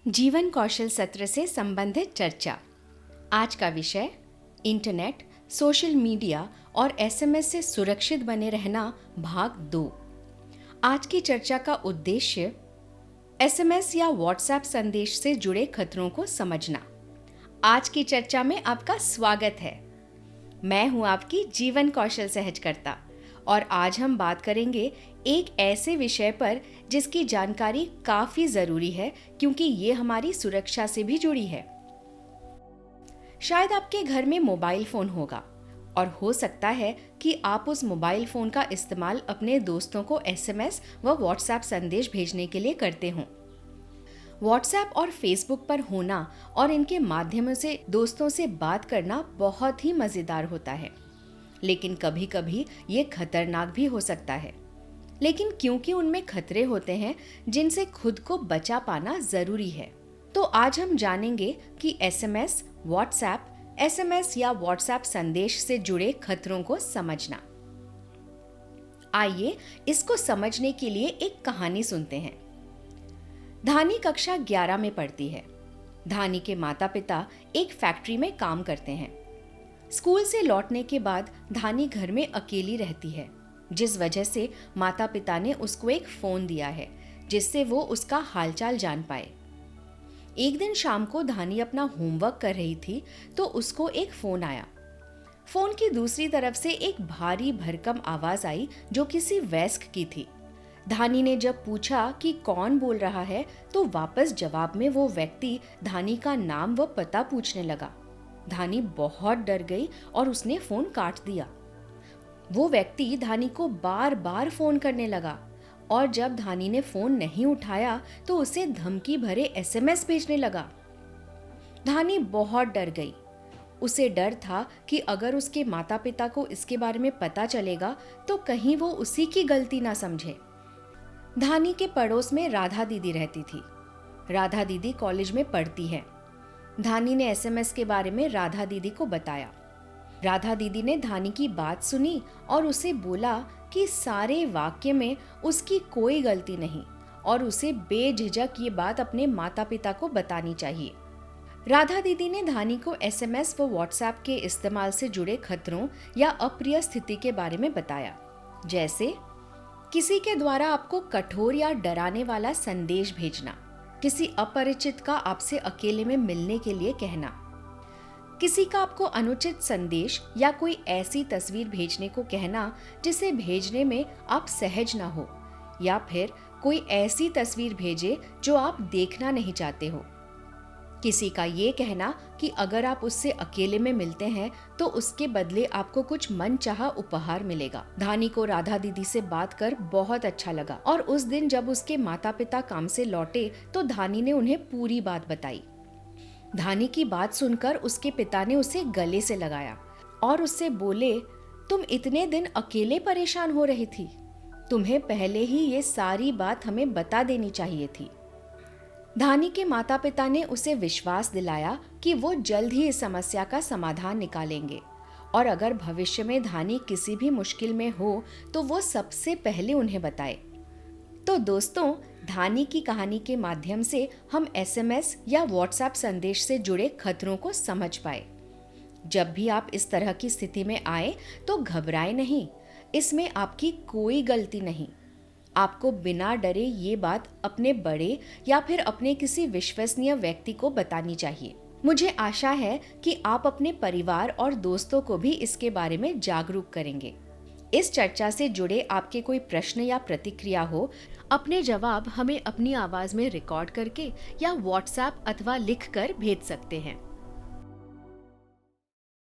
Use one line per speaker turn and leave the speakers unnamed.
जीवन कौशल सत्र से संबंधित चर्चा। आज का विषय इंटरनेट, सोशल मीडिया और एसएमएस से सुरक्षित बने रहना भाग 2। आज की चर्चा का उद्देश्य एसएमएस या व्हाट्सएप संदेश से जुड़े खतरों को समझना। आज की चर्चा में आपका स्वागत है। मैं हूं आपकी जीवन कौशल सहजकर्ता और आज हम बात करेंगे एक ऐसे विषय पर जिसकी जानकारी काफी जरूरी है क्योंकि ये हमारी सुरक्षा से भी जुड़ी है। शायद आपके घर में मोबाइल फोन होगा और हो सकता है कि आप उस मोबाइल फोन का इस्तेमाल अपने दोस्तों को एसएमएस व व्हाट्सएप संदेश भेजने के लिए करते हों। व्हाट्सएप और फेसबुक पर होना और इनके माध्यमों से दोस्तों से बात करना बहुत ही मजेदार होता है, लेकिन कभी-कभी ये खतरनाक भी हो सकता है। लेकिन क्योंकि उनमें खतरे होते हैं जिनसे खुद को बचा पाना जरूरी है, तो आज हम जानेंगे कि एसएमएस, व्हाट्सएप, एसएमएस या व्हाट्सएप संदेश से जुड़े खतरों को समझना। आइए इसको समझने के लिए एक कहानी सुनते हैं। धानी कक्षा 11 में पढ़ती है। धानी के माता पिता एक फैक्ट्री में काम करते हैं। स्कूल से लौटने के बाद धानी घर में अकेली रहती है, जिस वजह से माता पिता ने उसको एक फोन दिया है जिससे वो उसका हालचाल जान पाए। एक दिन शाम को धानी अपना होमवर्क कर रही थी तो उसको एक फोन आया। फोन की दूसरी तरफ से एक भारी भरकम आवाज आई जो किसी वयस्क की थी। धानी ने जब पूछा कि कौन बोल रहा है तो वापस जवाब में वो व्यक्ति धानी का नाम व पता पूछने लगा। धानी बहुत डर गई और उसने फोन काट दिया। वो व्यक्ति धानी को बार बार फोन करने लगा और जब धानी ने फोन नहीं उठाया तो उसे धमकी भरे एसएमएस भेजने लगा। धानी बहुत डर गई। उसे डर था कि अगर उसके माता पिता को इसके बारे में पता चलेगा तो कहीं वो उसी की गलती ना समझे। धानी के पड़ोस में राधा दीदी रहती थी। राधा दीदी कॉलेज में पढ़ती है। धानी ने एसएमएस के बारे में राधा दीदी को बताया। राधा दीदी ने धानी की बात सुनी और उसे बोला कि सारे वाक्य में उसकी कोई गलती नहीं और उसे बेझिझक ये बात अपने माता पिता को बतानी चाहिए। राधा दीदी ने धानी को एसएमएस व व्हाट्सएप के इस्तेमाल से जुड़े खतरों या अप्रिय स्थिति के बारे में बताया, जैसे किसी के द्वारा आपको कठोर या डराने वाला संदेश भेजना, किसी अपरिचित का आपसे अकेले में मिलने के लिए कहना, किसी का आपको अनुचित संदेश या कोई ऐसी तस्वीर भेजने को कहना जिसे भेजने में आप सहज ना हो, या फिर कोई ऐसी तस्वीर भेजे जो आप देखना नहीं चाहते हो। किसी का ये कहना कि अगर आप उससे अकेले में मिलते हैं तो उसके बदले आपको कुछ मनचाहा उपहार मिलेगा। धानी को राधा दीदी से बात कर बहुत अच्छा लगा और उस दिन जब उसके माता पिता काम से लौटे तो धानी ने उन्हें पूरी बात बताई। धानी की बात सुनकर उसके पिता ने उसे गले से लगाया और उससे बोले, तुम इतने दिन अकेले परेशान हो रही थी, तुम्हें पहले ही ये सारी बात हमें बता देनी चाहिए थी। धानी के माता पिता ने उसे विश्वास दिलाया कि वो जल्द ही इस समस्या का समाधान निकालेंगे और अगर भविष्य में धानी किसी भी मुश्किल में हो तो वो सबसे पहले उन्हें बताए। तो दोस्तों, धानी की कहानी के माध्यम से हम एसएमएस या व्हाट्सएप संदेश से जुड़े खतरों को समझ पाए। जब भी आप इस तरह की स्थिति में आए तो घबराएं नहीं, इसमें आपकी कोई गलती नहीं। आपको बिना डरे ये बात अपने बड़े या फिर अपने किसी विश्वसनीय व्यक्ति को बतानी चाहिए। मुझे आशा है कि आप अपने परिवार और दोस्तों को भी इसके बारे में जागरूक करेंगे। इस चर्चा से जुड़े आपके कोई प्रश्न या प्रतिक्रिया हो, अपने जवाब हमें अपनी आवाज में रिकॉर्ड करके या व्हाट्सएप अथवा लिख कर भेज सकते हैं।